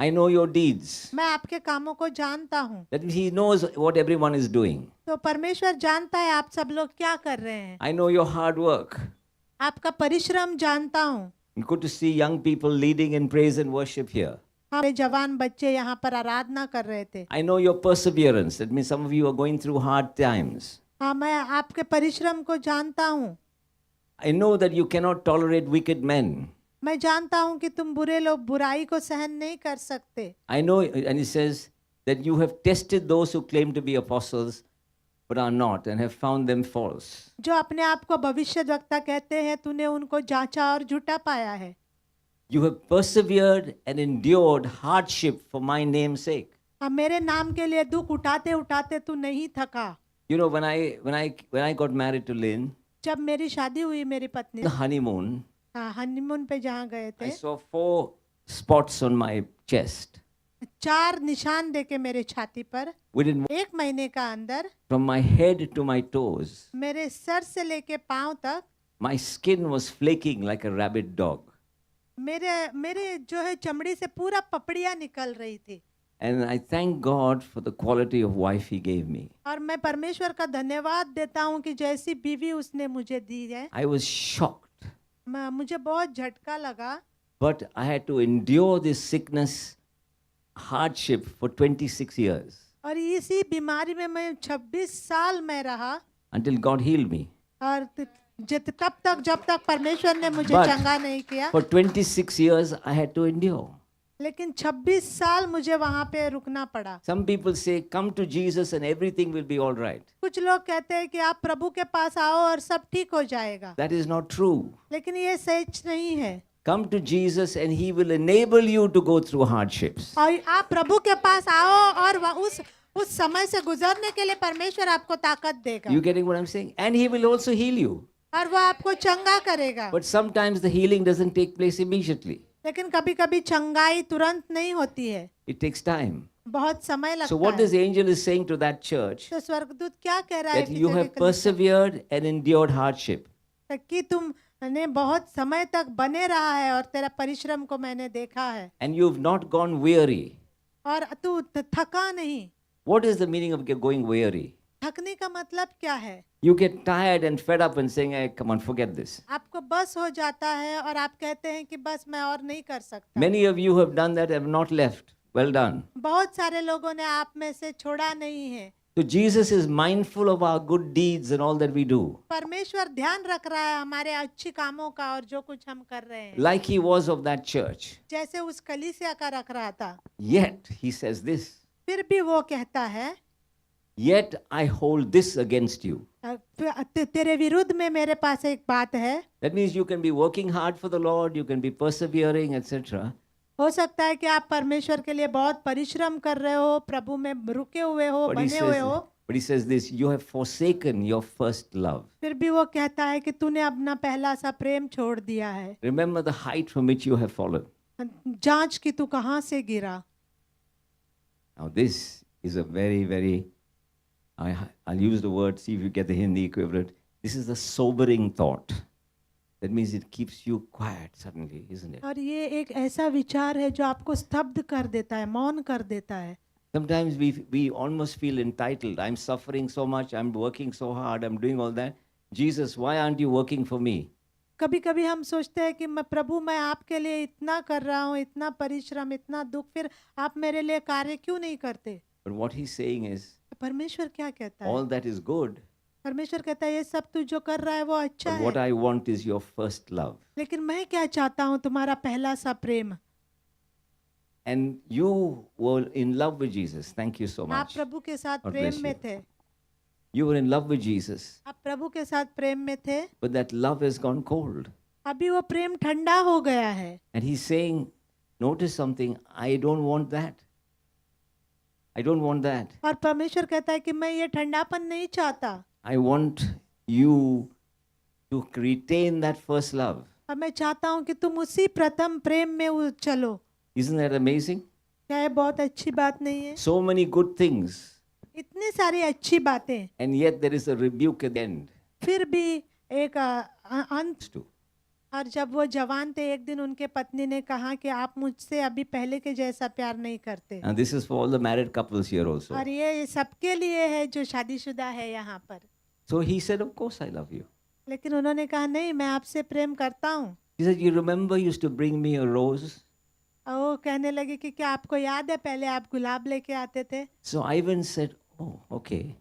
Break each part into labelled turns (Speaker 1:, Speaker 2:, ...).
Speaker 1: I know your deeds.
Speaker 2: मैं आपके कामों को जानता हूँ।
Speaker 1: That means He knows what everyone is doing.
Speaker 2: तो परमेश्वर जानता है आप सब लोग क्या कर रहे हैं।
Speaker 1: I know your hard work.
Speaker 2: आपका परिश्रम जानता हूँ।
Speaker 1: Good to see young people leading in praise and worship here.
Speaker 2: हमारे जवान बच्चे यहाँ पर आराधना कर रहे थे।
Speaker 1: I know your perseverance. That means some of you are going through hard times.
Speaker 2: हाँ, मैं आपके परिश्रम को जानता हूँ।
Speaker 1: I know that you cannot tolerate wicked men.
Speaker 2: मैं जानता हूँ कि तुम बुरे लोग बुराई को सहन नहीं कर सकते।
Speaker 1: I know, and He says that you have tested those who claim to be apostles but are not and have found them false.
Speaker 2: जो अपने आप को भविष्यद्वक्ता कहते हैं तूने उनको जांचा और झूठा पाया है।
Speaker 1: You have persevered and endured hardship for my name's sake.
Speaker 2: अब मेरे नाम के लिए दुख उठाते उठाते तू नहीं थका।
Speaker 1: You know, when I got married to Lynn,
Speaker 2: जब मेरी शादी हुई मेरी पत्नी
Speaker 1: the honeymoon,
Speaker 2: हनीमून पे जहाँ गए
Speaker 1: I
Speaker 2: थे,
Speaker 1: saw 4 spots on my chest.
Speaker 2: 4 निशान देके मेरे छाती पर
Speaker 1: Within
Speaker 2: 1 महीने का अंदर
Speaker 1: from my head to my toes,
Speaker 2: मेरे सर से लेके पांव तक
Speaker 1: my skin was flaking like a rabid dog.
Speaker 2: मेरे जो है चमड़ी से पूरा पपड़ियाँ निकल रही थी।
Speaker 1: And I thank God for the quality of wife He gave me.
Speaker 2: और मैं परमेश्वर का धन्यवाद देता हूँ कि जैसी बीवी उसने मुझे दी है।
Speaker 1: I was shocked,
Speaker 2: मुझे बहुत झटका लगा।
Speaker 1: but I had to endure this sickness, hardship for 26 years
Speaker 2: और इसी बीमारी में मैं 26 साल में रहा
Speaker 1: until God healed me.
Speaker 2: और जब तक परमेश्वर ने मुझे
Speaker 1: But
Speaker 2: चंगा नहीं किया।
Speaker 1: For 26 years, I had to endure.
Speaker 2: लेकिन 26 साल मुझे वहाँ पे रुकना पड़ा।
Speaker 1: Some people say, come to Jesus and everything will be all right.
Speaker 2: कुछ लोग कहते हैं कि आप प्रभु के पास आओ और सब ठीक हो जाएगा।
Speaker 1: That is not true.
Speaker 2: लेकिन ये सच नहीं है।
Speaker 1: Come to Jesus and He will enable you to go through hardships.
Speaker 2: और आप प्रभु के पास आओ और उस समय से गुजरने के लिए परमेश्वर आपको ताकत देगा।
Speaker 1: You getting what I'm saying? And He will also heal you.
Speaker 2: और वो आपको चंगा करेगा।
Speaker 1: But sometimes the healing doesn't take place immediately.
Speaker 2: लेकिन कभी-कभी चंगाई तुरंत नहीं होती है।
Speaker 1: It takes time.
Speaker 2: बहुत समय लगता
Speaker 1: So
Speaker 2: है।
Speaker 1: what this angel is saying to that church,
Speaker 2: तो स्वर्गदूत क्या कह रहा है
Speaker 1: that you have persevered and endured hardship.
Speaker 2: कि तुमने बहुत समय तक बने रहा है और तेरा परिश्रम को मैंने देखा है।
Speaker 1: And you've not gone weary.
Speaker 2: और तू थका नहीं।
Speaker 1: What is the meaning of going weary?
Speaker 2: थकने का मतलब क्या है?
Speaker 1: You get tired and fed up and saying, hey, come on, forget this.
Speaker 2: आपको बस हो जाता है और आप कहते हैं कि बस मैं और नहीं कर सकता।
Speaker 1: Many of you have done that, have not left. Well done.
Speaker 2: बहुत सारे लोगों ने आप में से छोड़ा नहीं है।
Speaker 1: So Jesus is mindful of our good deeds and all that we do.
Speaker 2: परमेश्वर ध्यान रख रहा है हमारे अच्छे कामों का और जो कुछ हम कर रहे हैं।
Speaker 1: Like He was of that church.
Speaker 2: जैसे उस कलीसिया का रख रहा था।
Speaker 1: Yet, He says this.
Speaker 2: फिर भी वो कहता है,
Speaker 1: Yet I hold this against you.
Speaker 2: तेरे विरुद्ध में मेरे पास एक बात है।
Speaker 1: That means you can be working hard for the Lord, you can be persevering, etc.
Speaker 2: हो सकता है कि आप परमेश्वर के लिए बहुत परिश्रम कर रहे हो, प्रभु में रुके हुए हो, बने हुए हो।
Speaker 1: But He says this, you have forsaken your first love.
Speaker 2: फिर भी वो कहता है कि तूने अपना पहला सा प्रेम छोड़ दिया है।
Speaker 1: Remember the height from which you have fallen.
Speaker 2: जांच कि तू कहाँ से गिरा।
Speaker 1: Now this is a very, I'll use the word, see if you get the Hindi equivalent. This is a sobering thought. That means it keeps you quiet suddenly, isn't it?
Speaker 2: और ये एक ऐसा विचार है जो आपको स्तब्ध कर देता है, मौन कर देता है।
Speaker 1: Sometimes we almost feel entitled. I'm suffering so much, I'm working so hard, I'm doing all that. Jesus, why aren't you working for me?
Speaker 2: कभी-कभी हम सोचते हैं कि मैं आपके लिए इतना कर रहा हूँ, इतना परिश्रम, इतना दुख, फिर आप मेरे लिए कार्य क्यों नहीं करते?
Speaker 1: But what He's saying is,
Speaker 2: परमेश्वर क्या कहता है?
Speaker 1: all that is good.
Speaker 2: परमेश्वर कहता है ये सब तू जो कर रहा है वो अच्छा
Speaker 1: But what
Speaker 2: है।
Speaker 1: I want is your first love.
Speaker 2: लेकिन मैं क्या चाहता हूँ तुम्हारा पहला सा प्रेम।
Speaker 1: And you were in love with Jesus. Thank you so
Speaker 2: आप
Speaker 1: much.
Speaker 2: प्रभु के साथ
Speaker 1: God
Speaker 2: प्रेम
Speaker 1: bless
Speaker 2: में
Speaker 1: you.
Speaker 2: थे।
Speaker 1: You were in love with Jesus.
Speaker 2: आप प्रभु के साथ प्रेम में थे।
Speaker 1: But that love has gone cold.
Speaker 2: अभी वो प्रेम ठंडा हो गया है।
Speaker 1: And He's saying, notice something, I don't want that. I don't want that.
Speaker 2: और परमेश्वर कहता है कि मैं ये ठंडापन नहीं चाहता।
Speaker 1: I want you to retain that first love.
Speaker 2: और मैं चाहता हूँ कि तुम उसी प्रथम प्रेम में चलो।
Speaker 1: Isn't that amazing?
Speaker 2: क्या ये बहुत अच्छी बात नहीं है?
Speaker 1: So many good things.
Speaker 2: इतनी सारी अच्छी बातें,
Speaker 1: And yet there is a rebuke at the end.
Speaker 2: फिर भी एक अंत। और जब वो जवान थे एक दिन उनके पत्नी ने कहा कि आप मुझसे अभी पहले के जैसा प्यार नहीं करते।
Speaker 1: And this is for all the married couples here also.
Speaker 2: और ये सबके लिए है जो शादीशुदा है यहाँ पर।
Speaker 1: So he said, of course I love you.
Speaker 2: लेकिन उन्होंने कहा नहीं, मैं आपसे प्रेम करता हूँ।
Speaker 1: He said, you remember you used to bring me a rose?
Speaker 2: और वो कहने लगे कि क्या आपको याद है पहले आप गुलाब लेके आते थे?
Speaker 1: So Ivan said, oh, okay.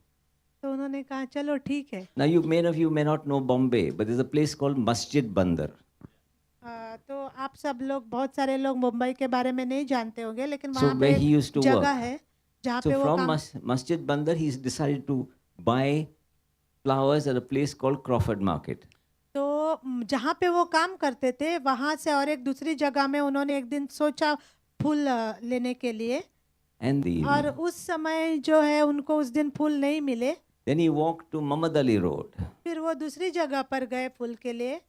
Speaker 2: तो उन्होंने कहा चलो ठीक है।
Speaker 1: Now many of you may not know Bombay, but there's a place called Masjid Bandar.
Speaker 2: तो आप सब लोग, बहुत सारे लोग मुंबई के बारे में नहीं जानते होंगे, लेकिन
Speaker 1: So
Speaker 2: वहाँ पे
Speaker 1: where he used to
Speaker 2: जगह
Speaker 1: work.
Speaker 2: है जहाँ
Speaker 1: So
Speaker 2: पे वो
Speaker 1: from
Speaker 2: काम।
Speaker 1: Masjid Bandar, he's decided to buy flowers at a place called Crawford Market.
Speaker 2: तो जहाँ पे वो काम करते थे वहाँ से और एक दूसरी जगह में उन्होंने एक दिन सोचा फूल लेने के लिए।
Speaker 1: And
Speaker 2: और उस समय जो है उनको उस दिन फूल नहीं मिले।
Speaker 1: then he walked to Muhammad Ali Road.
Speaker 2: फिर वो दूसरी जगह पर गए फूल के लिए,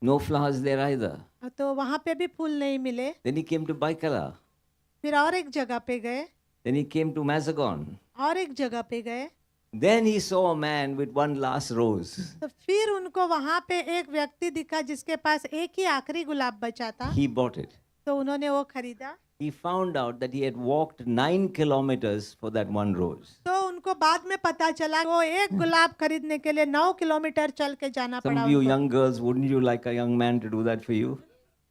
Speaker 1: No flowers there either.
Speaker 2: तो वहाँ पे भी फूल नहीं मिले।
Speaker 1: Then he came to Baikala.
Speaker 2: फिर और एक जगह पे गए,
Speaker 1: Then he came to Mazagon.
Speaker 2: और एक जगह पे गए।
Speaker 1: Then he saw a man with one last rose.
Speaker 2: तो फिर उनको वहाँ पे एक व्यक्ति दिखा जिसके पास एक ही आखिरी गुलाब बचा था।
Speaker 1: He bought it.
Speaker 2: तो उन्होंने वो खरीदा।
Speaker 1: He found out that he had walked 9 kilometers for that one rose.
Speaker 2: तो उनको बाद में पता चला वो एक गुलाब खरीदने के लिए 9 किलोमीटर चल के जाना
Speaker 1: Some
Speaker 2: पड़ा
Speaker 1: of you
Speaker 2: उनको।
Speaker 1: young girls, wouldn't you like a young man to do that for you?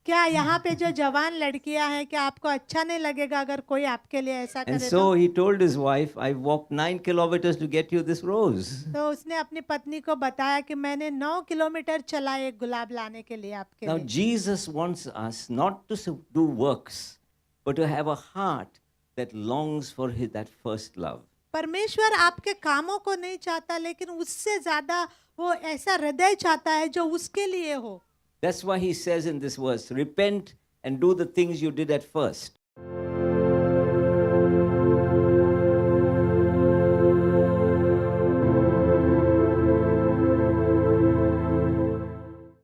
Speaker 2: क्या यहाँ पे जो जवान लड़कियां हैं, क्या आपको अच्छा नहीं लगेगा अगर कोई आपके लिए ऐसा
Speaker 1: And
Speaker 2: करे?
Speaker 1: so he told his wife, I walked 9 kilometers to get you this rose.
Speaker 2: तो उसने अपनी पत्नी को बताया कि मैंने 9 किलोमीटर चला एक गुलाब लाने के लिए आपके
Speaker 1: Now
Speaker 2: लिए।
Speaker 1: Jesus wants us not to do works, but to have a heart that longs for that first love.
Speaker 2: परमेश्वर आपके कामों को नहीं चाहता, लेकिन उससे ज्यादा वो ऐसा हृदय चाहता है जो उसके लिए हो।
Speaker 1: That's why he says in this verse, repent and do the things you did at first.